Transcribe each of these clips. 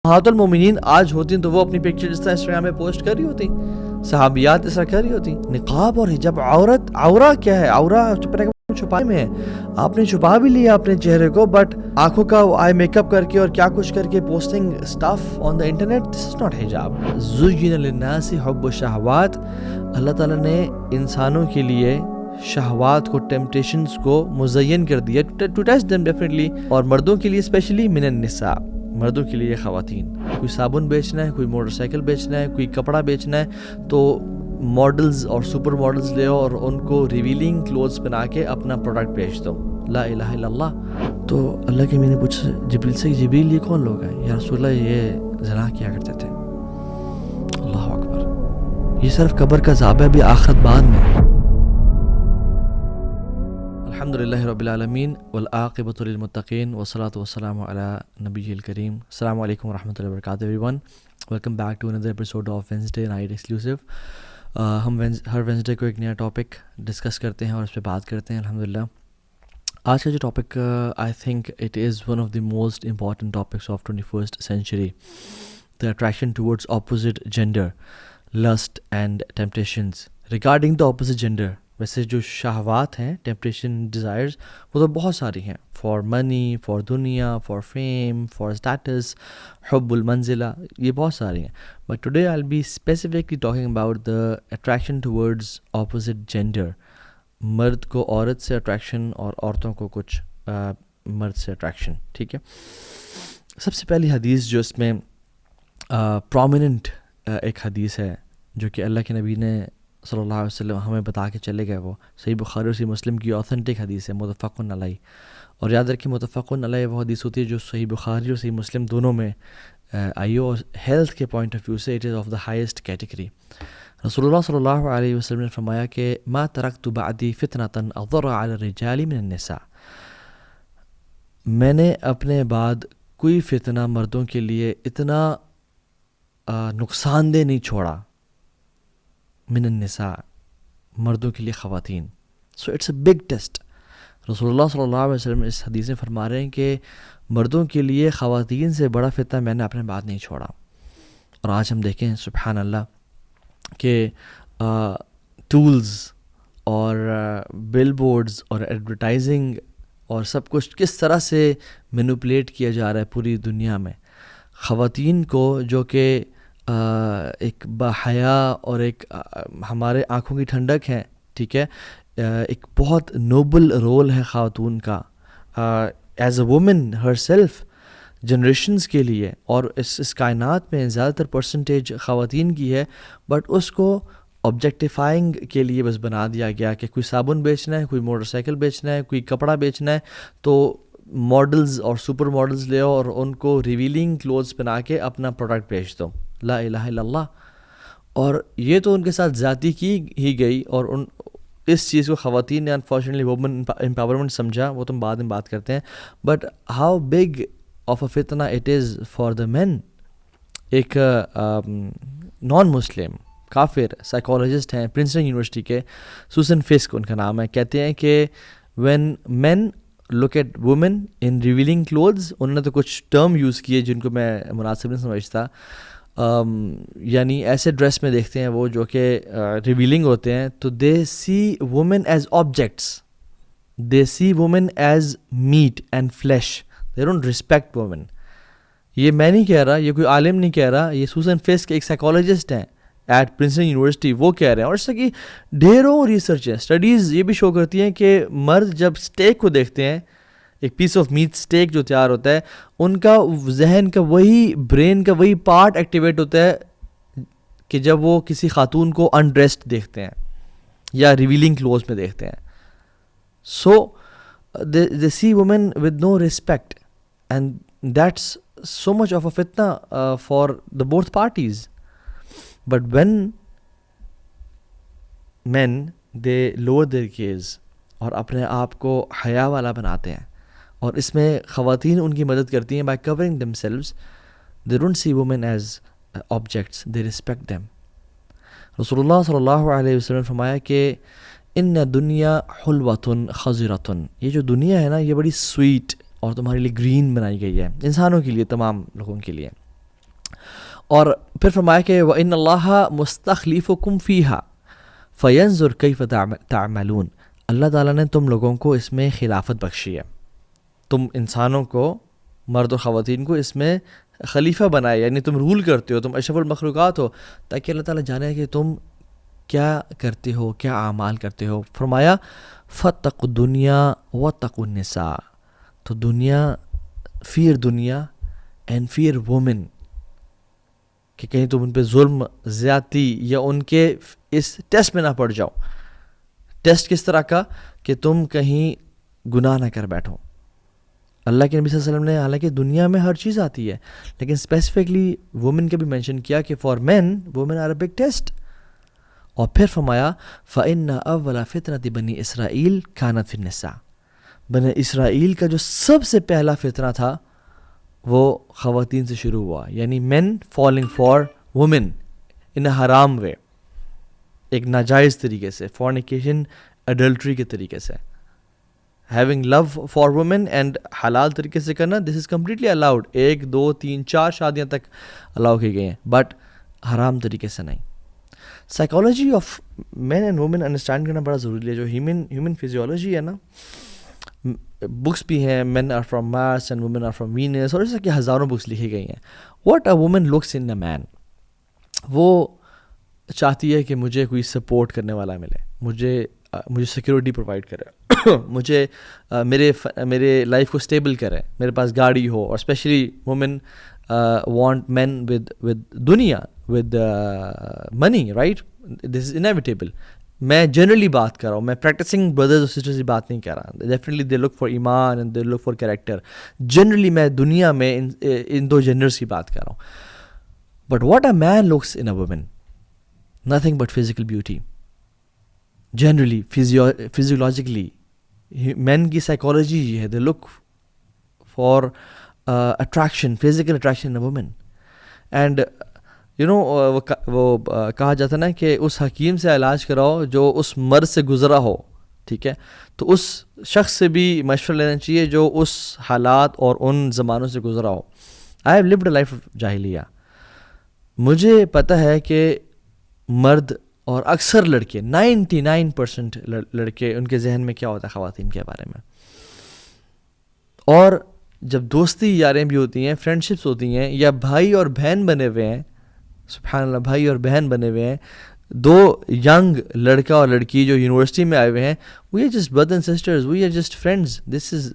امہات المومنین آج ہوتی ہیں تو وہ اپنی پکچر جس طرح انسٹاگرام میں پوسٹ کر رہی ہوتی، صحابیات اس طرح کر رہی ہوتی. نقاب اور حجاب، عورہ کیا ہے؟ عورہ چھپانے میں ہے. آپ نے چھپا بھی لیا اپنے چہرے کو، بٹ آنکھوں کا آئی میک اپ کر کے اور کیا کچھ کر کے posting stuff on the internet, this is not حجاب. زُيِّنَ لِلنَّاسِ حُبُّ الشَّهَوَاتِ، اللہ تعالیٰ نے انسانوں کے لیے شہوات کو، ٹیمپٹیشنز کو مزین کر دیا ٹو ٹیسٹ دیم ڈیفینیٹلی، اور مردوں کے لیے اسپیشلی من النساء، مردوں کے لیے خواتین. کوئی صابن بیچنا ہے، کوئی موٹر سائیکل بیچنا ہے، کوئی کپڑا بیچنا ہے تو ماڈلز اور سپر ماڈلز لے اور ان کو ریویلنگ کلوتھس پہنا کے اپنا پروڈکٹ بیچ دو. لا الہ الا اللہ. تو اللہ کے میں نے پوچھا جبریل سے، جبریل یہ کون لوگ ہیں؟ یا رسول اللہ یہ زنا کیا کرتے تھے. اللہ اکبر، یہ صرف قبر کا عذاب ہے، ابھی آخرت بعد میں. الحمدللہ رب العالمین والعاقبۃ للمتقین والصلاۃ والسلام علی نبی الکریم. السلام علیکم ورحمۃ اللہ وبرکاتہ everyone. Welcome back to another episode of Wednesday night exclusive. ہم ہر وینسڈے کو ایک نیا ٹاپک ڈسکس کرتے ہیں اور اس پہ بات کرتے ہیں. الحمدللہ آج کا جو topic I think it is one of the most important topics of 21st century, the attraction towards opposite gender, lust and temptations. Regarding the opposite gender, ویسے جو شہوات ہیں، ٹیمپٹیشن، ڈیزائرز، وہ تو بہت ساری ہیں. فار منی، فار دنیا، فار فیم، فار اسٹیٹس، حب المنزلہ، یہ بہت ساری ہیں. But today I will be specifically talking about the attraction towards opposite gender. مرد کو عورت سے اٹریکشن اور عورتوں کو کچھ مرد سے اٹریکشن. ٹھیک ہے، سب سے پہلی حدیث جو اس میں پرومیننٹ ایک حدیث ہے جو کہ اللہ کے نبی نے صلی اللہ علیہ وسلم ہمیں بتا کے چلے گئے، وہ صحیح بخاری اور صحیح مسلم کی اوتھینٹک حدیث ہے، متفق علیہ. اور یاد رکھیں متفق علیہ وہ حدیث ہوتی ہے جو صحیح بخاری اور صحیح مسلم دونوں میں آئی ہو، اور ہیلتھ کے پوائنٹ آف ویو سے it is of the highest category. رسول اللہ صلی اللہ علیہ وسلم نے فرمایا کہ ما ترکت بعدی فتنة اضر علی الرجال من النساء، میں نے اپنے بعد کوئی فتنہ مردوں کے لیے اتنا نقصان دہ نہیں چھوڑا، من النساء، مردوں کے لیے خواتین. So it's a big test. رسول اللہ صلی اللہ علیہ وسلم اس حدیث میں فرما رہے ہیں کہ مردوں کے لیے خواتین سے بڑا فتنہ میں نے اپنے بعد نہیں چھوڑا. اور آج ہم دیکھیں سبحان اللہ کہ ٹولز اور بل بورڈز اور ایڈورٹائزنگ اور سب کچھ کس طرح سے مینوپولیٹ کیا جا رہا ہے پوری دنیا میں. خواتین کو جو کہ ایک باحیا اور ایک ہمارے آنکھوں کی ٹھنڈک ہے، ٹھیک ہے، ایک بہت نوبل رول ہے خاتون کا as a woman her self generations کے لیے. اور اس کائنات میں زیادہ تر پرسنٹیج خواتین کی ہے، بٹ اس کو آبجیکٹیفائنگ کے لیے بس بنا دیا گیا کہ کوئی صابن بیچنا ہے، کوئی موٹر سائیکل بیچنا ہے، کوئی کپڑا بیچنا ہے تو ماڈلز اور سپر ماڈلز لے اور ان کو ریویلنگ کلوتھس پہنا کے اپنا پروڈکٹ بیچ دو. لا الہ الا اللہ. اور یہ تو ان کے ساتھ زیادتی کی ہی گئی، اور اس چیز کو خواتین نے انفارچونیٹلی وومن امپاورمنٹ سمجھا، وہ تو ہم بعد میں بات کرتے ہیں. بٹ ہاؤ بگ آف اے فتنہ اٹ از فار دا مین. ایک نان مسلم کافر سائیکالوجسٹ ہیں پرنسٹن یونیورسٹی کے، سوسن فسک ان کا نام ہے، کہتے ہیں کہ when men look at women in revealing clothes, انہوں نے تو کچھ ٹرم یوز کیے جن کو میں مناسب نہیں سمجھتا، یعنی ایسے ڈریس میں دیکھتے ہیں وہ جو کہ ریویلنگ ہوتے ہیں، تو they see women as objects, they see women as meat and flesh, they don't respect women. یہ میں نہیں کہہ رہا، یہ کوئی عالم نہیں کہہ رہا، یہ سوسن فسک ایک سائیکالوجسٹ ہیں ایٹ پرنسٹن یونیورسٹی، وہ کہہ رہے ہیں. اور اس کی ڈھیروں ریسرچ ہیں، اسٹڈیز یہ بھی شو کرتی ہیں کہ مرد جب اسٹیک کو دیکھتے ہیں، ایک پیس آف میٹ اسٹیک جو تیار ہوتا ہے، ان کا ذہن کا وہی، برین کا وہی پارٹ ایکٹیویٹ ہوتا ہے کہ جب وہ کسی خاتون کو انڈریسڈ دیکھتے ہیں یا ریویلنگ کلوز میں دیکھتے ہیں. So they see women with no respect and that's so much of a fitna for the both parties. But when men they lower their gaze اور اپنے آپ کو حیا والا بناتے ہیں، اور اس میں خواتین ان کی مدد کرتی ہیں by covering themselves, they don't see women as objects, they respect them. رسول اللہ صلی اللہ علیہ وسلم نے فرمایا کہ ان دنیا حلوۃ خضرۃ، یہ جو دنیا ہے نا یہ بڑی سویٹ اور تمہارے لیے گرین بنائی گئی ہے، انسانوں کے لیے، تمام لوگوں کے لیے. اور پھر فرمایا کہ وَإِنَّ اللَّهَ مُسْتَخْلِفُكُمْ فِيهَا فَيَنْظُرْ كَيْفَ تَعْمَلُونَ. اللہ تعالیٰ نے تم لوگوں کو اس میں خلافت بخشی ہے، تم انسانوں کو، مرد و خواتین کو اس میں خلیفہ بنائے، یعنی تم رول کرتے ہو، تم اشرف المخلوقات ہو، تاکہ اللہ تعالیٰ جانے کہ تم کیا کرتے ہو، کیا اعمال کرتے ہو. فرمایا فَاتَّقُوا الدُّنْيَا وَاتَّقُوا النِّسَاءَ. تو دنیا، فیئر دنیا اینڈ فیئر وومن، کہ کہیں تم ان پہ ظلم، زیادتی یا ان کے اس ٹیسٹ میں نہ پڑ جاؤ. ٹیسٹ کس طرح کا؟ کہ تم کہیں گناہ نہ کر بیٹھو. اللہ کے نبی صلی اللہ علیہ وسلم نے حالانکہ دنیا میں ہر چیز آتی ہے، لیکن اسپیسیفکلی وومن کا بھی مینشن کیا کہ for men women are a big test. اور پھر فرمایا فَإِنَّ أَوَّلَ فِتْنَةِ بَنِي إِسْرَائِيل كَانَتْ فِي النِّسَاءِ. بنی اسرائیل کا جو سب سے پہلا فتنہ تھا وہ خواتین سے شروع ہوا، یعنی مین فالنگ فار وومن ان اے حرام وے، ایک ناجائز طریقے سے، فورنیکیشن، اڈلٹری کے طریقے سے. Having love for women and حلال طریقے سے کرنا، دس از کمپلیٹلی الاؤڈ. 1 2 3 4 شادیاں تک الاؤ کی گئی ہیں، بٹ حرام طریقے سے نہیں. Psychology of men and women understand کرنا بڑا ضروری ہے. جو ہیومن فزیولوجی ہے نا، بکس بھی ہیں، men are from Mars and women are from Venus, اور جیسا کہ ہزاروں بکس لکھی گئی ہیں. What a woman looks in a man, وہ چاہتی ہے کہ مجھے کوئی سپورٹ کرنے والا ملے، مجھے سیکیورٹی پرووائڈ کرے، مجھے میرے لائف کو اسٹیبل کرے، میرے پاس گاڑی ہو. اور especially women want men with دنیا، with money, right? This is inevitable. میں جنرلی بات کر رہا ہوں، میں پریکٹسنگ بردرز اور سسٹرز کی بات نہیں کر رہا. ڈیفینیٹلی دے لک فار ایمان and they look for character. Generally میں دنیا میں ان دو جنرز کی بات کر رہا ہوں. But what a man looks in a woman, nothing but physical beauty. Generally physiologically men کی سائیکالوجی یہ ہے، they look for attraction, physical attraction in a woman. And you know وہ کہا جاتا نا کہ اس حکیم سے علاج کراؤ جو اس مرض سے گزرا ہو، ٹھیک ہے؟ تو اس شخص سے بھی مشورہ لینا چاہیے جو اس حالات اور ان زمانوں سے گزرا ہو. I have lived a life of جاہلیہ. مجھے پتہ ہے کہ مرد اور اکثر لڑکے، 99% لڑکے، ان کے ذہن میں کیا ہوتا ہے خواتین کے بارے میں. اور جب دوستی یاریں بھی ہوتی ہیں، فرینڈشپس ہوتی ہیں، یا بھائی اور بہن بنے ہوئے ہیں، سبحان اللہ، بھائی اور بہن بنے ہوئے ہیں، 2 ینگ لڑکا اور لڑکی جو یونیورسٹی میں آئے ہوئے ہیں، we are just brother and sisters, we are just friends.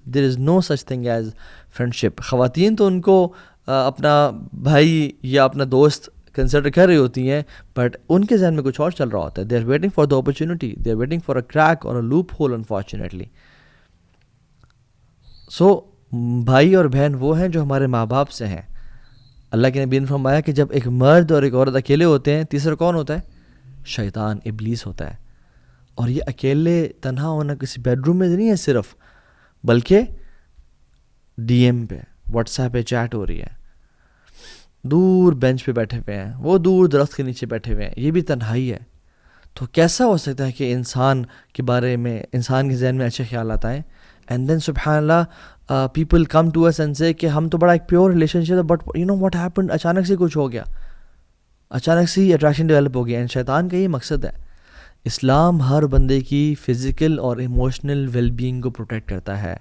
There is no such thing as friendship. خواتین تو ان کو اپنا بھائی یا اپنا دوست کنسیڈر کر رہی ہوتی ہیں، بٹ ان کے ذہن میں کچھ اور چل رہا ہوتا ہے. They are waiting for the opportunity, they are waiting for a crack or a loophole unfortunately. So بھائی اور بہن وہ ہیں جو ہمارے ماں باپ سے ہیں. اللہ کے نبی نے فرمایا کہ جب ایک مرد اور ایک عورت اکیلے ہوتے ہیں، تیسرا کون ہوتا ہے؟ شیطان، ابلیس ہوتا ہے. اور یہ اکیلے تنہا ہونا کسی بیڈ روم میں نہیں ہے صرف، بلکہ ڈی ایم پہ، واٹس ایپ پہ چیٹ ہو رہی ہے، دور بینچ پہ بیٹھے ہوئے ہیں، وہ دور درخت کے نیچے بیٹھے ہوئے ہیں، یہ بھی تنہائی ہے. تو کیسا ہو سکتا ہے کہ انسان کے بارے میں، انسان کے ذہن میں اچھے خیالات آئیں؟ اینڈ دین سبحان اللہ people come to us and say کہ ہم تو بڑا ایک پیور ریلیشن شپ ہے، but you know what happened, اچانک سے کچھ ہو گیا، اچانک سے ہی اٹریکشن ڈیولپ ہو گیا. اینڈ شیطان کا یہ مقصد ہے. اسلام ہر بندے کی فزیکل اور ایموشنل ویل بینگ کو پروٹیکٹ کرتا ہے.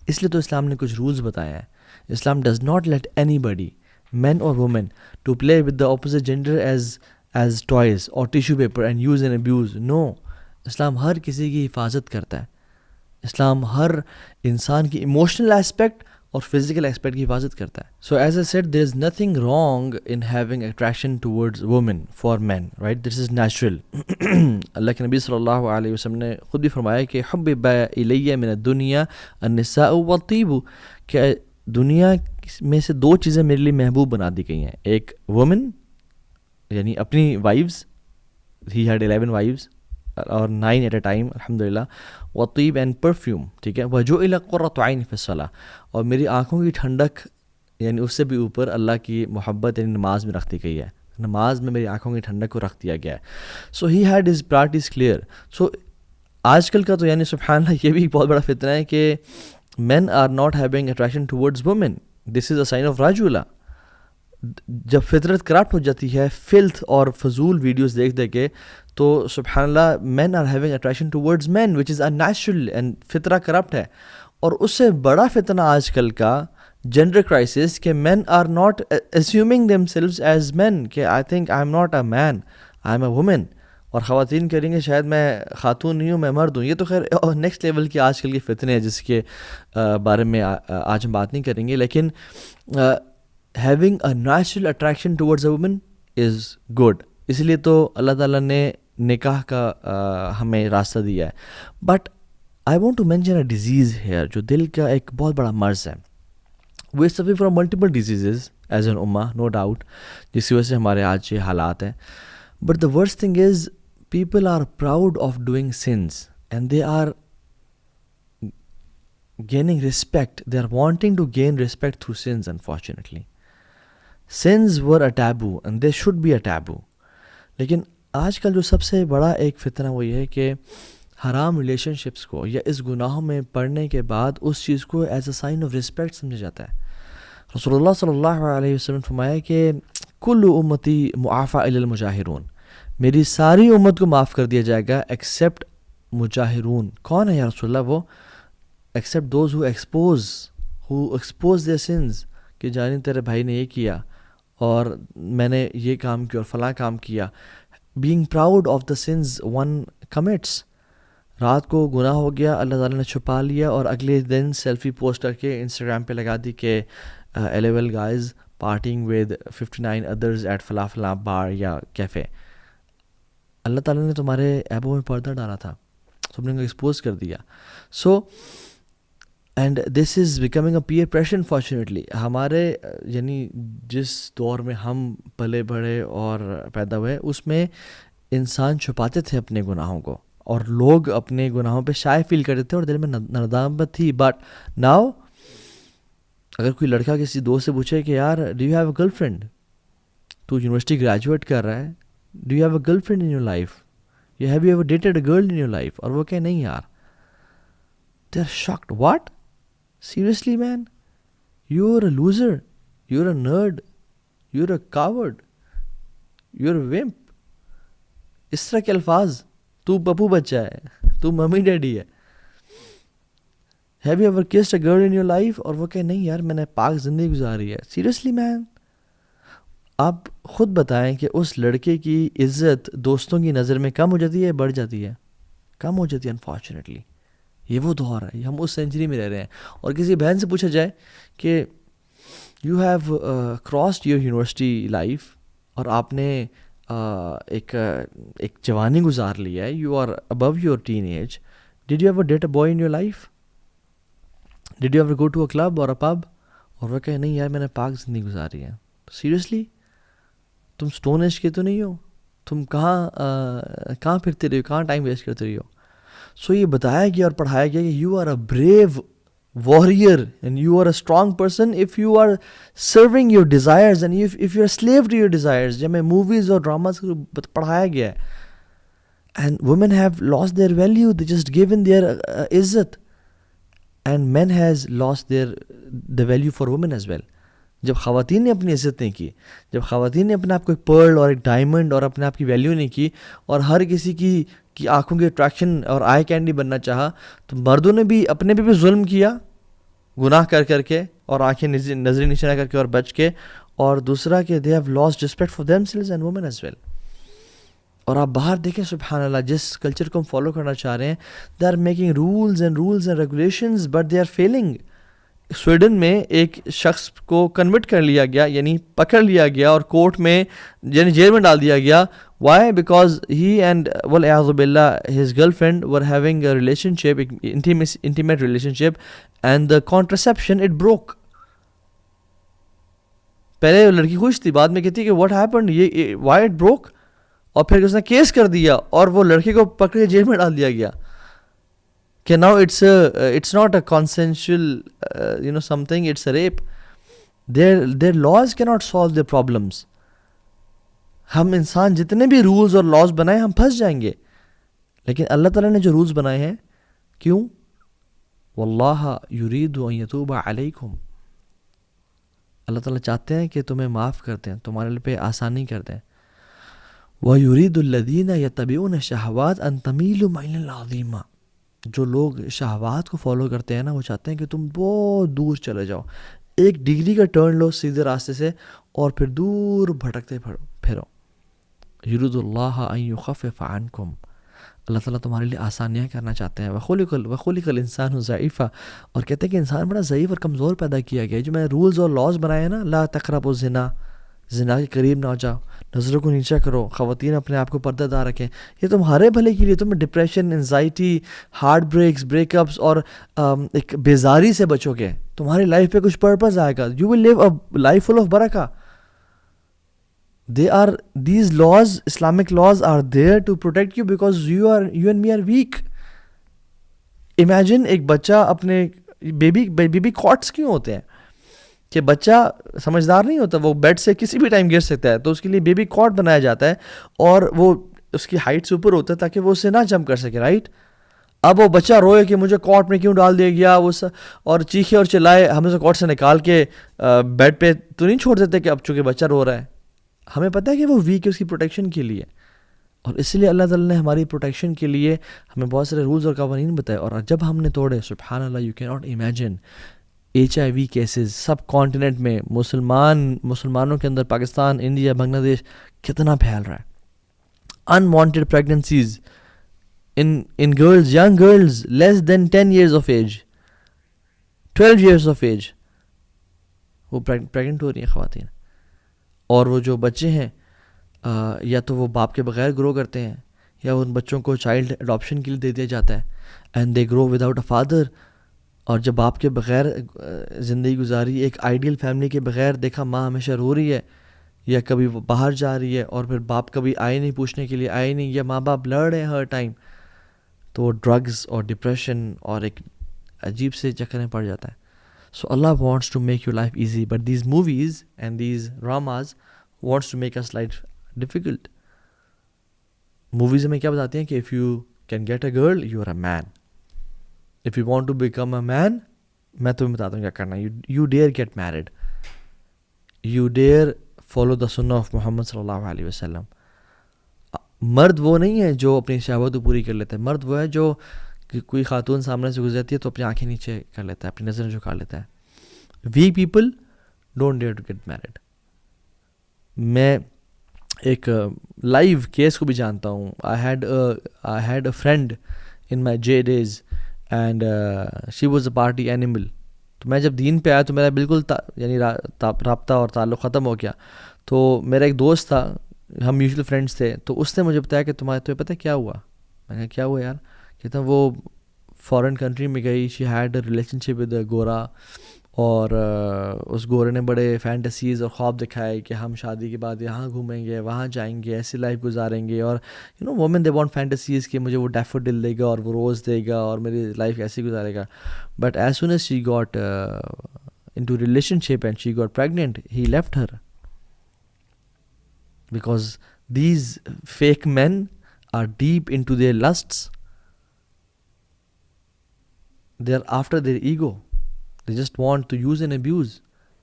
اس لیے تو اسلام نے کچھ رولز بتائے ہیں. Islam does not let anybody, men اور women, to play with the opposite gender as toys اور tissue paper and use and abuse. No, Islam ہر کسی کی حفاظت کرتا ہے. اسلام ہر انسان کی ایموشنل اسپیکٹ اور فزیکل اسپیکٹ کی حفاظت کرتا ہے. So as I said, there is nothing wrong in having attraction towards women for men, right? This is natural. اللہ کے نبی صلی اللہ علیہ وسلم نے خود بھی فرمایا کہ حبب الی من الدنیا النساء والطیب، کہ دنیا میں سے 2 چیزیں میرے لیے محبوب بنا دی گئی ہیں. ایک وومن، یعنی اپنی وائفز، ہی ہیڈ 11 وائفز اور 9 ایٹ اے ٹائم الحمدللہ، وطیب اینڈ پرفیوم، ٹھیک ہے، وجعل قرۃ عین فی الصلاۃ، اور میری آنکھوں کی ٹھنڈک، یعنی اس سے بھی اوپر اللہ کی محبت یعنی نماز میں رکھ دی گئی ہے. نماز میں میری آنکھوں کی ٹھنڈک کو رکھ دیا گیا ہے. So he had his priorities clear. So آج کل کا تو یعنی سبحان اللہ یہ بھی بہت بڑا فتنہ ہے کہ men are not having attraction towards women. This is a sign of رجولہ. جب فطرت کرپٹ ہو جاتی ہے فلتھ اور فضول ویڈیوز دیکھ دے کے, تو سبحان اللہ men are having attraction towards men which is natural and فطرہ کرپٹ ہے. اور اس سے بڑا فتنہ آج کل کا جینڈر کرائسس کہ men are not assuming themselves as men, کہ I think I am not a man I am a woman, اور خواتین کریں گے شاید میں خاتون نہیں ہوں میں مرد ہوں. یہ تو خیر نیکسٹ لیول کی آج کل کی فتنے ہیں جس کے بارے میں آج ہم بات نہیں کریں گے, لیکن having a natural attraction towards a woman is good. اس لیے تو اللہ تعالیٰ نے نکاح کا ہمیں راستہ دیا ہے. But I want to mention a disease here جو دل کا ایک بہت بڑا مرض ہے. We are suffering from multiple diseases as an ummah, no doubt, جس کی وجہ سے ہمارے آج یہ حالات ہیں. But the worst thing is people are proud of doing sins and they are gaining respect. They are wanting to gain respect through sins, unfortunately. Sins were a taboo and they should be a taboo. لیکن آج کل جو سب سے بڑا ایک فتنہ وہ یہ ہے کہ حرام ریلیشن شپس کو یا اس گناہوں میں پڑنے کے بعد اس چیز کو as a sign of respect سمجھا جاتا ہے. رسول اللہ صلی اللہ علیہ وسلم نے فرمایا کہ کل امتی معافی الا المجاہرون, میری ساری امت کو معاف کر دیا جائے گا ایکسیپٹ مجاہرون. کون ہے یا رسول اللہ؟ وہ accept those who expose their sins, کہ جانی تیرے بھائی نے یہ کیا اور میں نے یہ کام کیا اور فلاں کام کیا. Being proud of the sins one commits. رات کو گناہ ہو گیا, اللہ تعالیٰ نے چھپا لیا اور اگلے دن سیلفی پوسٹ کر کے انسٹاگرام پہ لگا دی کہ LOL guys partying with 59 others at فلاں فلاں بار یا کیفے. اللہ تعالیٰ نے تمہارے ایبوں میں پردہ ڈالا تھا, تم نے ان کو ایکسپوز کر دیا. So and this is becoming a peer pressure unfortunately. ہمارے یعنی جس دور میں ہم پلے بڑھے اور پیدا ہوئے اس میں انسان چھپاتے تھے اپنے گناہوں کو اور لوگ اپنے گناہوں پہ شائع فیل کرتے تھے اور دل میں ندامت تھی. بٹ ناؤ اگر کوئی لڑکا کسی دوست سے پوچھے کہ یار do you have a girl friend, تو یونیورسٹی گریجویٹ کر رہا ہے, do you have a girlfriend in your life? Have you ever dated a girl in your life? اور وہ کہے نہیں یار. They are shocked. What? Seriously man? You're a loser. You're a nerd. You're a coward. You're a wimp. اس طرح کے الفاظ. تو پپو بچہ ہے, تو ممی ڈیڈی ہے. Have you ever kissed a girl in your life? اور وہ کہے نہیں یار میں نے پاک زندگی گزاری ہے. Seriously man? آپ خود بتائیں کہ اس لڑکے کی عزت دوستوں کی نظر میں کم ہو جاتی ہے, بڑھ جاتی ہے؟ کم ہو جاتی ہے انفارچونیٹلی. یہ وہ دور ہے, ہم اس سینچری میں رہ رہے ہیں. اور کسی بہن سے پوچھا جائے کہ you have crossed your university life, اور آپ نے ایک جوانی گزار لیا ہے, you are above your teenage, did you ever date a boy in your life, did you ever go to a club or a pub? اور وہ کہے نہیں یار میں نے پاک زندگی گزاری ہے. سیریسلی تم اسٹون ایج کے تو نہیں ہو؟ تم کہاں پھرتے رہی ہو, کہاں ٹائم ویسٹ کرتے رہی ہو؟ سو یہ بتایا گیا اور پڑھایا گیا کہ you are a brave warrior and you are a strong person if you are serving your desires and if you are slave to your desires. جب میں موویز اور ڈراماز کو پڑھایا گیا ہے. And women have lost their value, they just given their عزت, and men has lost their the value for women as well. جب خواتین نے اپنی عزت نہیں کی, جب خواتین نے اپنے آپ کو ایک پرل اور ایک ڈائمنڈ اور اپنے آپ کی ویلیو نہیں کی اور ہر کسی کی آنکھوں کی اٹریکشن اور آئی کینڈی بننا چاہا, تو مردوں نے بھی اپنے پہ بھی ظلم کیا گناہ کر کے اور آنکھیں نظری نشانہ کر کے اور بچ کے. اور دوسرا کہ they have lost respect for themselves and women as well. اور آپ باہر دیکھیں سبحان اللہ, جس کلچر کو ہم فالو کرنا چاہ رہے ہیں, they are making rules and regulations but they are failing. Sweden میں ایک شخص کو کنورٹ کر لیا گیا, یعنی پکڑ لیا گیا اور کورٹ میں یعنی جیل میں ڈال دیا گیا. وائی؟ بیکاز ہی اینڈ والعیاذ باللہ his girlfriend were having a relationship, intimate relationship, and the contraception it broke. پہلے لڑکی خوش تھی, بعد میں کہتی کہ واٹ ہیپنڈ, یہ وائی اٹ بروک, اور پھر اس نے کیس کر دیا اور وہ لڑکے کو پکڑ کے جیل میں ڈال دیا گیا کہ now it's not a consensual something, it's a rape. Their laws cannot solve their problems. ہم انسان جتنے بھی رولز اور لاز بنائیں ہم پھنس جائیں گے, لیکن اللہ تعالیٰ نے جو رولز بنائے ہیں, کیوں؟ واللہ یرید ان یتوب علیکم, اللہ تعالیٰ چاہتے ہیں کہ تمہیں معاف کر دیں، تمہارے پہ آسانی کر دیں. وَيُرِيدُ الَّذِينَ يَتَّبِعُونَ الشَّهَوَاتِ أَن تَمِيلُوا مَيْلًا عَظِيمًا. جو لوگ شہوات کو فالو کرتے ہیں نا، وہ چاہتے ہیں کہ تم بہت دور چلے جاؤ، 1 ڈگری کا ٹرن لو سیدھے راستے سے اور پھر دور بھٹکتے پھرو. یرید اللہ ان یخفف عنکم، اللہ تعالیٰ تمہارے لیے آسانیاں کرنا چاہتے ہیں. وخلق الانسان ضعیفا، اور کہتے ہیں کہ انسان بڑا ضعیف اور کمزور پیدا کیا گیا ہے. جو میں نے رولز اور لاز بنائے ہیں نا، لا تقربوا الزنا، زنا کے قریب نہ ہو جاؤ، نظروں کو نیچا کرو، خواتین اپنے آپ کو پردہ دار رکھیں، یہ تمہارے بھلے کے لیے. تمہیں depression, anxiety, heartbreaks, breakups اور ایک بیزاری سے بچو گے. تمہاری لائف پہ کچھ پرپز آئے گا. You will live a life full of برکہ. These laws, Islamic laws are there to protect you because you and me are weak. Imagine ایک بچہ اپنے بیبی کاٹس کیوں ہوتے ہیں کہ بچہ سمجھدار نہیں ہوتا، وہ بیڈ سے کسی بھی ٹائم گر سکتا ہے، تو اس کے لیے بیبی کاٹ بنایا جاتا ہے اور وہ اس کی ہائٹ سے اوپر ہوتا ہے تاکہ وہ اسے نہ جمپ کر سکے، رائٹ. اب وہ بچہ روئے کہ مجھے کاٹ میں کیوں ڈال دیا گیا، وہ اور چیخے اور چلائے، ہم اسے کاٹ سے نکال کے بیڈ پہ تو نہیں چھوڑ دیتے کہ اب چونکہ بچہ رو رہا ہے. ہمیں پتہ ہے کہ وہ ویک ہے اس کی پروٹیکشن کے لیے، اور اس لیے اللہ تعالیٰ نے ہماری پروٹیکشن کے لیے ہمیں بہت سارے رولز اور قوانین بتائے. اور جب ہم نے توڑے، سبحان اللہ، you can not imagine HIV cases subcontinent میں، مسلمانوں کے اندر، پاکستان، انڈیا، بنگلہ دیش، کتنا پھیل رہا ہے. Unwanted pregnancies in girls, young girls less than 10 years of age, 12 years of age، وہ پریگننٹ ہو رہی ہیں خواتین. اور وہ جو بچے ہیں یا تو وہ باپ کے بغیر گرو کرتے ہیں یا ان بچوں کو چائلڈ اڈاپشن کے لیے دے دیا جاتا ہے، and they grow without a father. اور جب باپ کے بغیر زندگی گزاری، ایک آئیڈیل فیملی کے بغیر دیکھا، ماں ہمیشہ رو رہی ہے یا کبھی وہ باہر جا رہی ہے اور پھر باپ کبھی آئے نہیں، پوچھنے کے لیے آئے نہیں، یا ماں باپ لڑ رہے ہیں ہر ٹائم، تو وہ ڈرگز اور ڈپریشن اور ایک عجیب سے چکر میں پڑ جاتا ہے. So Allah wants to make your life easy, but these movies and these dramas wants to make us life difficult. Movies ہمیں کیا بتاتے ہیں کہ if you can get a girl, you are a man. If you want to become a man، میں تمہیں بتاتا ہوں کیا کرنا. You dare get married. You dare follow the sunnah of Muhammad صلی اللہ علیہ وسلم. مرد وہ نہیں ہے جو اپنی شہوت کو پوری کر لیتا ہے، مرد وہ ہے جو کوئی خاتون سامنے سے گزرتی ہے تو اپنی آنکھیں نیچے کر لیتا ہے، اپنی نظریں جھکا لیتا ہے. We people don't dare to get married. میں ایک لائیو کیس کو بھی جانتا ہوں. I had a friend in my J days and she was a party animal. تو میں جب دین پہ آیا تو میرا بالکل یعنی رابطہ اور تعلق ختم ہو گیا. تو میرا ایک دوست تھا، ہم میوچل فرینڈس تھے، تو اس نے مجھے بتایا کہ تمہیں پتہ کیا ہوا؟ میں نے کہا کیا ہوا یار؟ کہتا وہ فارن کنٹری میں گئی، she had a relation ship with a گورا، اور اس گورے نے بڑے فینٹیسیز اور خواب دکھائے کہ ہم شادی کے بعد یہاں گھومیں گے، وہاں جائیں گے، ایسی لائف گزاریں گے. اور وومن دے وانٹ فینٹیسیز کہ مجھے وہ ڈیفوڈل دے گا اور وہ روز دے گا اور میری لائف ایسی گزارے گا. But as soon as she got into relationship and she got pregnant, he left her because these fake men are deep into their lusts. They are after their ego. They just want to use and abuse.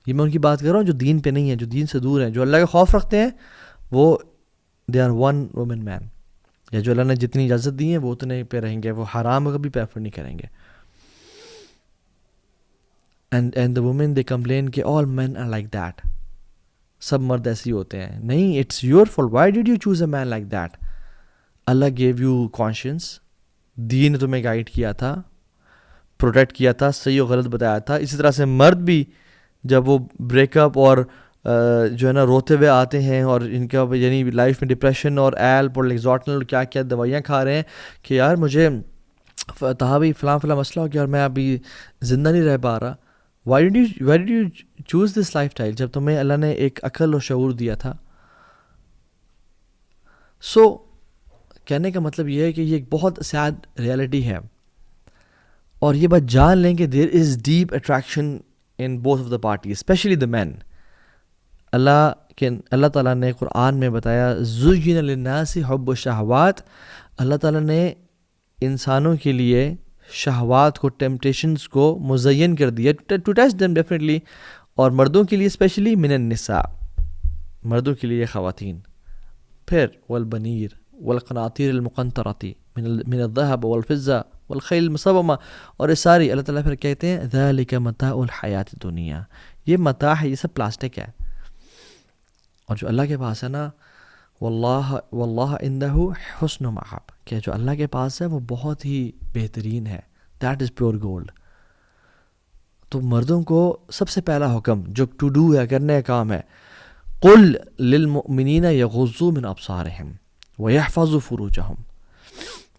یہ میں ان کی بات کر رہا ہوں جو دین پہ نہیں ہے، جو دین سے دور ہیں، جو اللہ کا خوف رکھتے ہیں، وہ they are one woman man. یا جو اللہ نے جتنی اجازت دی ہے وہ اتنے پہ رہیں گے، وہ حرام کو کبھی پریفر نہیں کریں گے. And the women they complain کہ all men are like that. سب مرد ایسے ہی ہوتے ہیں. نہیں، it's your fault. Why did you choose a man like that? Allah gave you conscience. دین نے تمہیں گائیڈ کیا تھا، پروٹیکٹ کیا تھا، صحیح و غلط بتایا تھا. اسی طرح سے مرد بھی جب وہ بریک اپ اور جو ہے نا روتے ہوئے آتے ہیں اور ان کا یعنی لائف میں ڈپریشن اور ایلپ اور لیگزاٹنل کیا کیا دوائیاں کھا رہے ہیں کہ یار مجھے بھی فلاں مسئلہ ہو گیا اور میں ابھی زندہ نہیں رہ پا رہا. Why did you choose this life style جب تمہیں اللہ نے ایک عقل اور شعور دیا تھا. سو کہنے کا مطلب یہ ہے کہ یہ ایک بہت سیڈ ریالٹی ہے، اور یہ بات جان لیں کہ there is deep attraction in both of the party, especially the man. اللہ تعالیٰ نے قرآن میں بتایا زُيِّنَ لِلنَّاسِ حُبُّ الشَّهَوَاتِ. اللہ تعالیٰ نے انسانوں کے لیے شہوات کو، ٹیمپٹیشنز کو مزین کر دیا ٹو ٹیسٹ دیم ڈیفینیٹلی. اور مردوں کے لیے اسپیشلی من النساء، مردوں کے لیے خواتین. پھر والبنیر والقناطیر المقنطرۃ من الذهب والفضة والخیل المسومہ، اور یہ ساری اللہ تعالیٰ پھر کہتے ہیں ذالک متاع الحیات الدنیا، یہ متاع ہے، یہ سب پلاسٹک ہے. اور جو اللہ کے پاس ہے نا، واللہ عندہ حسن مآب، کہ جو اللہ کے پاس ہے وہ بہت ہی بہترین ہے، دیٹ از پیور گولڈ. تو مردوں کو سب سے پہلا حکم جو ٹو ڈو ہے، کرنے کا کام ہے، قل للمؤمنین یغضوا من ابصارہم ویحفظوا فروجہم،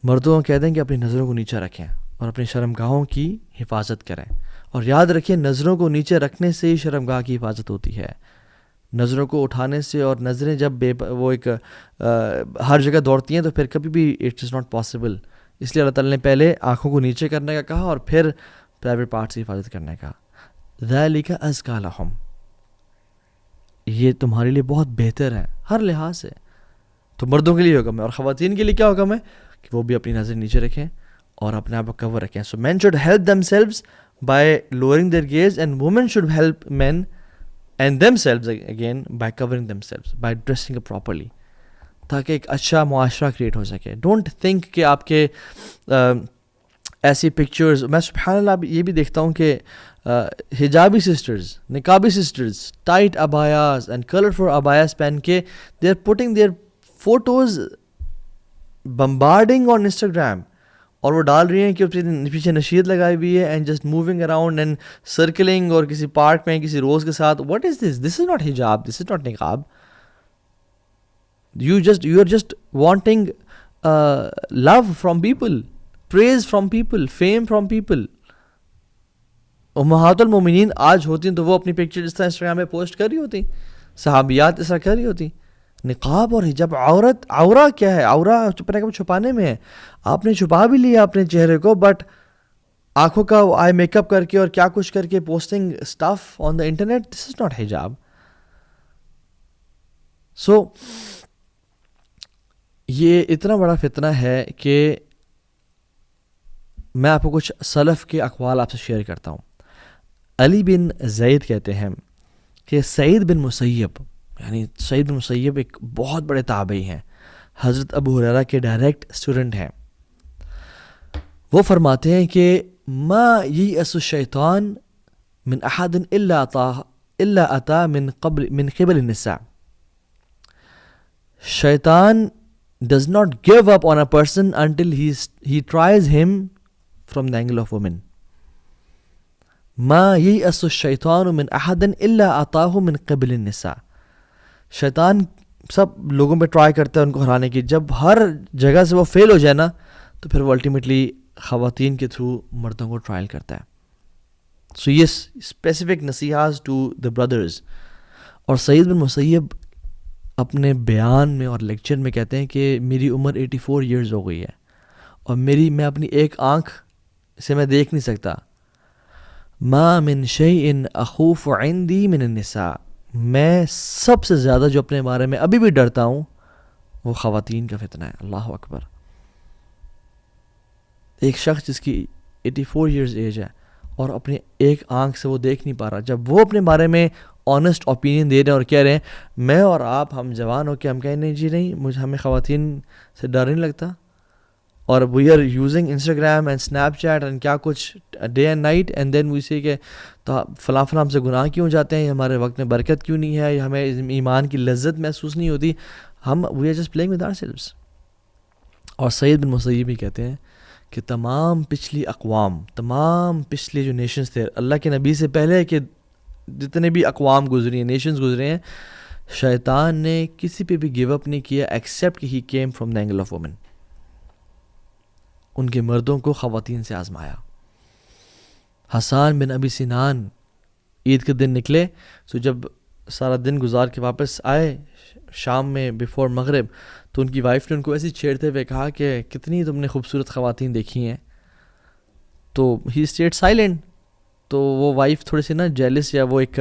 مردوں کو کہہ دیں کہ اپنی نظروں کو نیچے رکھیں اور اپنی شرمگاہوں کی حفاظت کریں. اور یاد رکھیں نظروں کو نیچے رکھنے سے ہی شرمگاہ کی حفاظت ہوتی ہے. نظروں کو اٹھانے سے، اور نظریں جب وہ ایک ہر جگہ دوڑتی ہیں تو پھر کبھی بھی اٹ از ناٹ پاسبل. اس لیے اللہ تعالیٰ نے پہلے آنکھوں کو نیچے کرنے کا کہا اور پھر پرائیویٹ پارٹس کی حفاظت کرنے کا. ذالک ازکی لہم، یہ تمہارے لیے بہت بہتر ہے ہر لحاظ سے. تو مردوں کے لیے حکم ہے. اور خواتین کے لیے کیا حکم ہے؟ کہ وہ بھی اپنی نظر نیچے رکھیں اور اپنے آپ کو کور رکھیں. So men should help themselves by lowering their gaze, and women should help men and themselves again by covering themselves, by dressing up properly, تاکہ ایک اچھا معاشرہ کریٹ ہو سکے. ڈونٹ تھنک کہ آپ کے ایسی پکچرز، میں سبحان اللہ یہ بھی دیکھتا ہوں کہ حجابی سسٹرز، نقابی سسٹرز ٹائٹ ابایاز اینڈ کلرفل ابایاز پہن کے they are putting their photos bombarding on Instagram, اور وہ ڈال رہی ہیں کہ پیچھے نشید لگائی ہوئی ہے and just moving around and سرکلنگ، اور کسی پارک میں کسی روز کے ساتھ. What is this? This is not حجاب، دس از ناٹ نقاب. You are just wanting love from people, praise from people, fame from people. امہات المومنین آج ہوتی تو وہ اپنی پکچر اس طرح انسٹاگرام میں پوسٹ کر رہی ہوتی، صحابیات اس طرح کر رہی ہوتی. نقاب اور حجاب، عورہ کیا ہے؟ عورہ اپنے کو چھپانے میں ہے. آپ نے چھپا بھی لیا اپنے چہرے کو، بٹ آنکھوں کا آئی میک اپ کر کے اور کیا کچھ کر کے posting stuff on the internet, this is not حجاب. سو یہ اتنا بڑا فتنہ ہے کہ میں آپ کو کچھ سلف کے اقوال آپ سے شیئر کرتا ہوں. علی بن زید کہتے ہیں کہ سعید بن مسیب، یعنی سعید بن مسیب ایک بہت بڑے تابعی ہیں، حضرت ابو ہریرہ کے ڈائریکٹ اسٹوڈنٹ ہیں. وہ فرماتے ہیں کہ ما یئس الشیطان من احد الا اتا من قبل النساء. شیطان does not give up on a person until he tries him from the angle of women. ما یئس الشیطان من احد الا اتاه من قبل النساء. شیطان سب لوگوں پہ ٹرائی کرتا ہے ان کو ہرانے کی. جب ہر جگہ سے وہ فیل ہو جائے نا تو پھر وہ الٹیمیٹلی خواتین کے تھرو مردوں کو ٹرائل کرتا ہے. سو یہ اسپیسیفک نصیحات ٹو دا بردرز. اور سعید بن مسیب اپنے بیان میں اور لیکچر میں کہتے ہیں کہ میری عمر 84 ایئرز ہو گئی ہے اور میں اپنی ایک آنکھ سے میں دیکھ نہیں سکتا. ما من شیء اخوف عندی من النساء. میں سب سے زیادہ جو اپنے بارے میں ابھی بھی ڈرتا ہوں وہ خواتین کا فتنہ ہے. اللہ اکبر. ایک شخص جس کی 84 ایئرز ایج ہے اور اپنی ایک آنکھ سے وہ دیکھ نہیں پا رہا، جب وہ اپنے بارے میں آنیسٹ اوپینین دے رہے ہیں اور کہہ رہے ہیں میں اور آپ ہم جوان ہو کے ہم کہیں نہیں جی نہیں ہمیں خواتین سے ڈر نہیں لگتا، اور we are using Instagram and Snapchat and کیا کچھ day and night, and then we say کہ تو فلاں ہم سے گناہ کیوں جاتے ہیں، ہمارے وقت میں برکت کیوں نہیں ہے، ہمیں ایمان کی لذت محسوس نہیں ہوتی، ہم we are just playing with ourselves. اور سعید بن مسیب بھی کہتے ہیں کہ تمام پچھلی اقوام، تمام پچھلے جو نیشنز تھے اللہ کے نبی سے پہلے کہ جتنے بھی اقوام گزری ہیں، نیشنز گزرے ہیں، شیطان نے کسی پہ بھی گیو اپ نہیں کیا ایکسیپٹ کہ he came from the angle of women. ان کے مردوں کو خواتین سے آزمایا. حسان بن ابی سنان عید کے دن نکلے، تو جب سارا دن گزار کے واپس آئے شام میں بیفور مغرب، تو ان کی وائف نے ان کو ایسی چھیڑتے ہوئے کہا کہ کتنی تم نے خوبصورت خواتین دیکھی ہیں. تو ہی اسٹیڈ سائلنٹ. تو وہ وائف تھوڑی سی نا جیلس، یا وہ ایک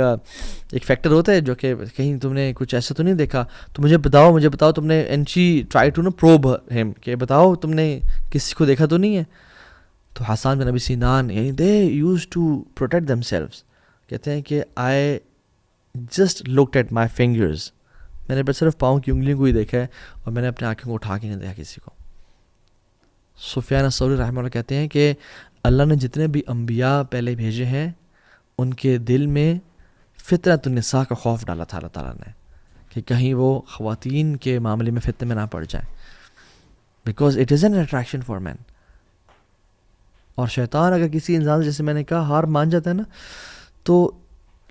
فیکٹر ہوتا ہے جو کہ کہیں تم نے کچھ ایسا تو نہیں دیکھا تو مجھے بتاؤ تم نے. And she try to probe him کہ بتاؤ تم نے کسی کو دیکھا تو نہیں ہے. تو حسان بن ابی سنان یعنی they use to protect themselves کہتے ہیں کہ just looked at my fingers. میں نے بس صرف پاؤں کی انگلیوں کو ہی دیکھا ہے اور میں نے اپنے آنکھوں کو اٹھا کے نہیں دیکھا کسی کو. سفیان الثوری رحمہ اللہ کہتے ہیں کہ اللہ نے جتنے بھی انبیاء پہلے بھیجے ہیں ان کے دل میں فطرت النساء کا خوف ڈالا تھا اللہ تعالیٰ نے کہ کہیں وہ خواتین کے معاملے میں فتنے میں نہ پڑ جائیں, because it is an attraction for men. اور شیطان اگر کسی انسان جیسے میں نے کہا ہار مان جاتا ہے نا, تو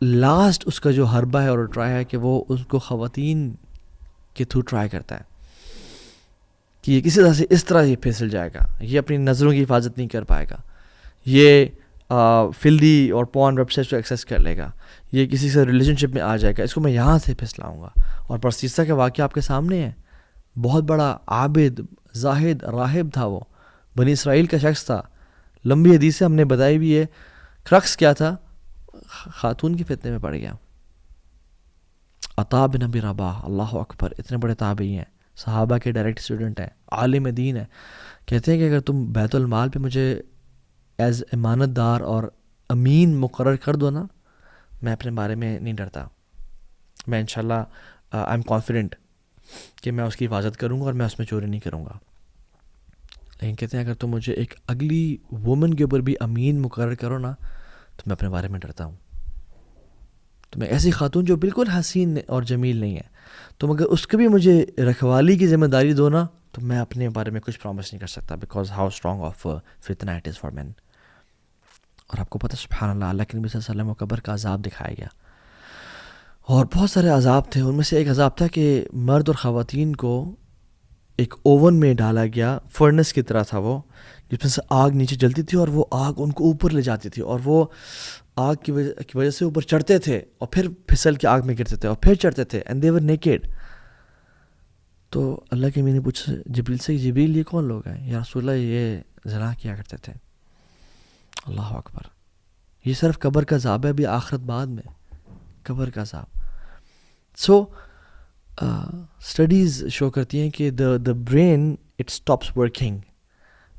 لاسٹ اس کا جو حربہ ہے اور ٹرائی ہے کہ وہ اس کو خواتین کے تھرو ٹرائی کرتا ہے کہ یہ کسی طرح سے اس طرح یہ پھسل جائے گا, یہ اپنی نظروں کی حفاظت نہیں کر پائے گا, یہ فلدی اور پورن ویب سائٹس کو ایکسیس کر لے گا, یہ کسی سے ریلیشن شپ میں آ جائے گا, اس کو میں یہاں سے پھسلاؤں گا. اور پرسیسہ کا واقعہ آپ کے سامنے ہے. بہت بڑا عابد زاہد راہب تھا, وہ بنی اسرائیل کا شخص تھا, لمبی حدیثیں ہم نے بتائی بھی ہے. کرکس کیا تھا, خاتون کے فتنے میں پڑ گیا. عطا بن ابی رباح, اللہ اکبر, اتنے بڑے تابعی ہیں, صحابہ کے ڈائریکٹ اسٹوڈنٹ ہیں, عالم دین ہیں. کہتے ہیں کہ اگر تم بیت المال پہ مجھے ایز امانت دار اور امین مقرر کر دو نا, میں اپنے بارے میں نہیں ڈرتا, میں انشاءاللہ آئی ایم کانفیڈنٹ کہ میں اس کی حفاظت کروں گا اور میں اس میں چوری نہیں کروں گا. لیکن کہتے ہیں اگر تم مجھے ایک اگلی وومن کے اوپر بھی امین مقرر کرو نا, تو میں اپنے بارے میں ڈرتا ہوں. تو میں ایسی خاتون جو بالکل حسین اور جمیل نہیں ہے, تم اگر اس کی بھی مجھے رکھوالی کی ذمہ داری دو نا, تو میں اپنے بارے میں کچھ پرومس نہیں کر سکتا, بیکاز ہاؤ اسٹرانگ آف فتنہ اٹ از فار مین. اور آپ کو پتہ سبحان اللہ, اللہ کے نبی صلی اللہ علیہ وسلم کو قبر کا عذاب دکھایا گیا, اور بہت سارے عذاب تھے. ان میں سے ایک عذاب تھا کہ مرد اور خواتین کو ایک اوون میں ڈالا گیا, فرنس کی طرح تھا وہ, جس میں سے آگ نیچے جلتی تھی اور وہ آگ ان کو اوپر لے جاتی تھی, اور وہ آگ کی وجہ سے اوپر چڑھتے تھے اور پھر پھسل کے آگ میں گرتے تھے اور پھر چڑھتے تھے, اینڈ دے ور نیکیڈ. تو اللہ کے نبی نے پوچھا جبریل سے, جبریل یہ کون لوگ ہیں یا رسول اللہ, یہ زنا کیا کرتے تھے. اللہ اکبر, یہ صرف قبر کا عذاب ہے, ابھی آخرت بعد میں قبر کا عذاب. سو اسٹڈیز شو کرتی ہیں کہ the brain it stops working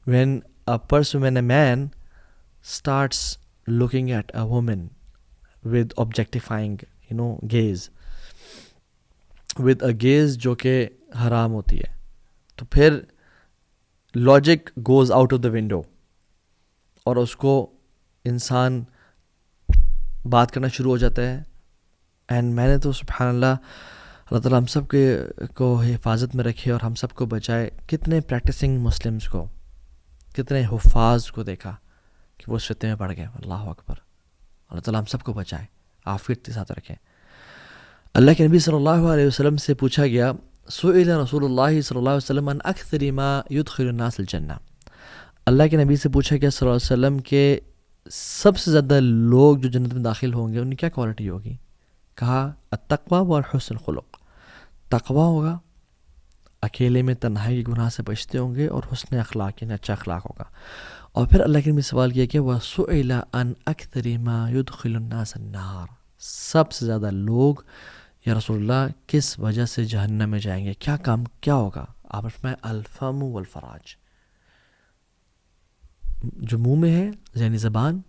when a man starts looking at a woman with objectifying gaze, with a gaze جو کہ حرام ہوتی ہے, تو پھر logic goes out of the window اور اس کو انسان بات کرنا شروع ہو جاتا ہے. اینڈ میں نے تو سبحان اللہ, اللہ تعالیٰ ہم سب کو حفاظت میں رکھے اور ہم سب کو بچائے. کتنے پریکٹسنگ مسلمز کو, کتنے حفاظ کو دیکھا کہ وہ اس فتنے میں پڑ گئے. اللہ اکبر, اللہ تعالیٰ ہم سب کو بچائے, عافیت کے ساتھ رکھیں. اللہ کے نبی صلی اللہ علیہ وسلم سے پوچھا گیا, سئل رسول اللہ صلی اللہ علیہ وسلم عن اکثر ما يدخل الناس الجنہ. اللہ کے نبی سے پوچھا گیا صلی اللہ علیہ وسلم کہ سب سے زیادہ لوگ جو جنت میں داخل ہوں گے ان کی کیا کوالٹی ہوگی. کہا التقوی والحسن الخلق, تقوی ہوگا, اکیلے میں تنہائی کے گناہ سے بچتے ہوں گے, اور حسن اخلاق یعنی اچھا اخلاق ہوگا. اور پھر اللہ کے نبی سوال کیا کہ وَسُئِلَ عَنْ أَكْثَرِ مَا يُدْخِلُ النَّاسَ النَّارِ, سب سے زیادہ لوگ یا رسول اللہ کس وجہ سے جہنم میں جائیں گے, کیا کام کیا ہوگا. آپ فرمائیں الفم والفراج, جو منہ میں ہے یعنی زبان,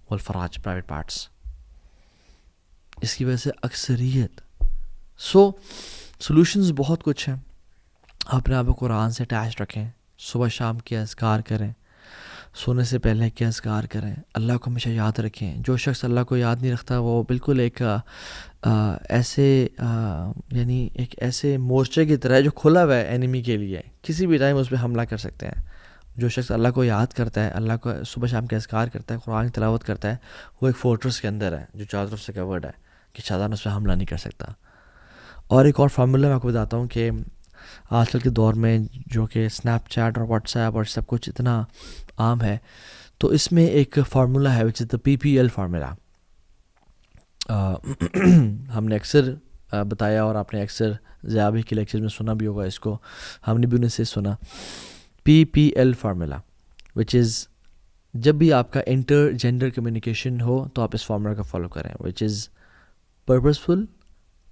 والفراج پرائیویٹ پارٹس, اس کی وجہ سے اکثریت. سو سولوشنز بہت کچھ ہیں. اپنے آپ کو قرآن سے اٹیچ رکھیں, صبح شام کے اذکار کریں, سونے سے پہلے کے اذکار کریں, اللہ کو ہمیشہ یاد رکھیں. جو شخص اللہ کو یاد نہیں رکھتا وہ بالکل ایک ایسے مورچے کی طرح ہے جو کھلا ہوا ہے اینیمی کے لیے, کسی بھی ٹائم اس پہ حملہ کر سکتے ہیں. جو شخص اللہ کو یاد کرتا ہے, اللہ کو صبح شام کے اذکار کرتا ہے, قرآن کی تلاوت کرتا ہے, وہ ایک فورٹرس کے اندر ہے جو چاروں طرف سے کورڈ ہے کہ شیطان اس پہ حملہ نہیں کر سکتا. اور ایک اور فارمولہ میں آپ کو بتاتا ہوں کہ آج کل کے دور میں جو کہ اسنیپ چیٹ اور واٹس ایپ اور سب کچھ اتنا عام ہے, تو اس میں ایک فارمولہ ہے وچ از دا PPL فارمولہ. ہم نے اکثر بتایا اور آپ نے اکثر ضیابی کے لیکچر میں سنا بھی ہوگا اس کو, ہم نے بھی انہیں سے سنا. PPL فارمولہ وچ از, جب بھی آپ کا انٹر جینڈر کمیونیکیشن ہو تو آپ اس فارمولہ کو فالو کریں, which is purposeful,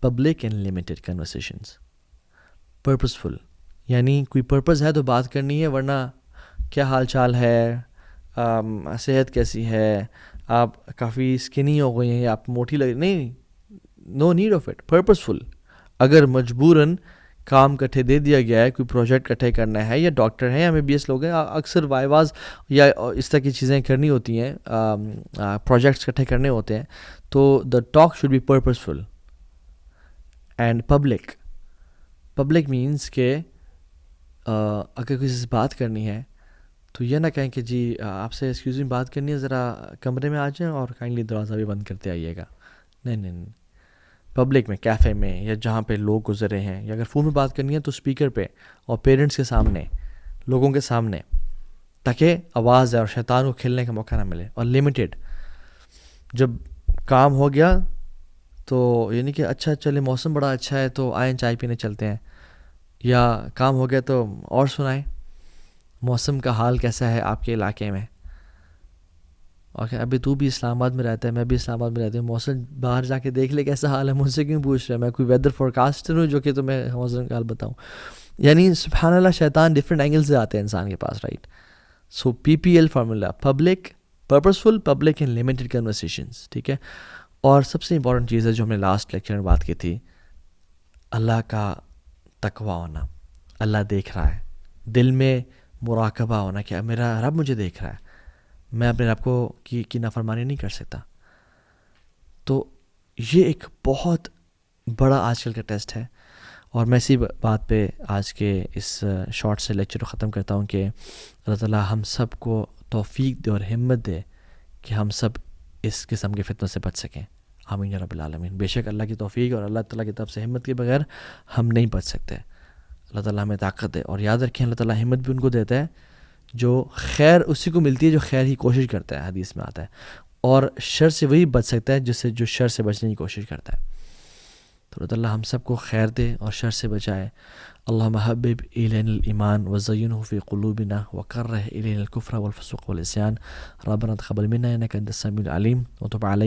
public and limited conversations. Purposeful یعنی کوئی پرپز ہے تو بات کرنی ہے, ورنہ کیا حال چال ہے, صحت کیسی ہے, آپ کافی اسکنی ہو گئی ہیں یا آپ موٹی لگ, نہیں, no need of it. Purposeful. اگر مجبوراً کام کٹھے دے دیا گیا ہے, کوئی پروجیکٹ کٹھے کرنا ہے, یا ڈاکٹر ہیں یا MBBS لوگ ہیں, اکثر وائواز یا اس طرح کی چیزیں کرنی ہوتی ہیں, پروجیکٹس کٹھے کرنے ہوتے ہیں, تو the talk should be purposeful. And public means کہ اگر کسی سے بات کرنی ہے تو یہ نہ کہیں کہ جی آپ سے ایکسکیوز می بات کرنی ہے, ذرا کمرے میں آ جائیں اور کائنڈلی دروازہ بھی بند کرتے آئیے گا. نہیں, پبلک میں, کیفے میں, یا جہاں پہ لوگ گزرے ہیں, یا اگر فون میں بات کرنی ہے تو اسپیکر پہ اور پیرنٹس کے سامنے, لوگوں کے سامنے, تاکہ آواز ہے اور شیطان کو کھیلنے کا موقع نہ ملے. اور لمیٹیڈ. جب کام ہو گیا تو یعنی کہ اچھا چلے موسم بڑا اچھا ہے تو آئیں چائے پینے چلتے ہیں, یا کام ہو گیا تو اور سنائیں موسم کا حال کیسا ہے آپ کے علاقے میں. اوکے, ابھی تو بھی اسلام آباد میں رہتا ہے, میں بھی اسلام آباد میں رہتا ہوں, موسم باہر جا کے دیکھ لے کیسا حال ہے, مجھ سے کیوں پوچھ رہا ہے؟ میں کوئی ویدر فورکاسٹر ہوں جو کہ تمہیں موسم کا حال بتاؤں؟ یعنی سبحان اللہ, شیطان ڈفرینٹ اینگل سے آتے ہیں انسان کے پاس, right. So PPL formula, public, purposeful, public and limited conversations, ٹھیک ہے. اور سب سے امپورٹنٹ چیز ہے جو ہم نے لاسٹ لیکچر میں بات کی تھی, اللہ کا تقوی ہونا. اللہ دیکھ رہا ہے, دل میں مراقبہ ہونا کہ میرا رب مجھے دیکھ رہا ہے, میں اپنے رب کو کی نافرمانی نہیں کر سکتا. تو یہ ایک بہت بڑا آج کل کا ٹیسٹ ہے. اور میں اسی بات پہ آج کے اس شارٹ سے لیکچر کو ختم کرتا ہوں کہ اللہ تعالیٰ ہم سب کو توفیق دے اور ہمت دے کہ ہم سب اس قسم کے فتنوں سے بچ سکیں. آمین یا رب العالمین. بے شک اللہ کی توفیق اور اللہ تعالیٰ کی طرف سے ہمت کے بغیر ہم نہیں بچ سکتے. اللہ تعالیٰ ہمیں طاقت دے. اور یاد رکھیں اللہ تعالیٰ ہمت بھی ان کو دیتا ہے جو خیر اسی کو ملتی ہے جو خیر ہی کوشش کرتا ہے, حدیث میں آتا ہے. اور شر سے وہی بچ سکتا ہے جس سے جو شر سے بچنے کی کوشش کرتا ہے. تو اللہ تعالیٰ ہم سب کو خیر دے اور شر سے بچائے. اللہم حبب الینا الایمان وزینہ فی قلوبنا وکرہ الینا الکفر والفسوق والعصیان ربنا تقبل منا انک انت السمیع العلیم وتب علینا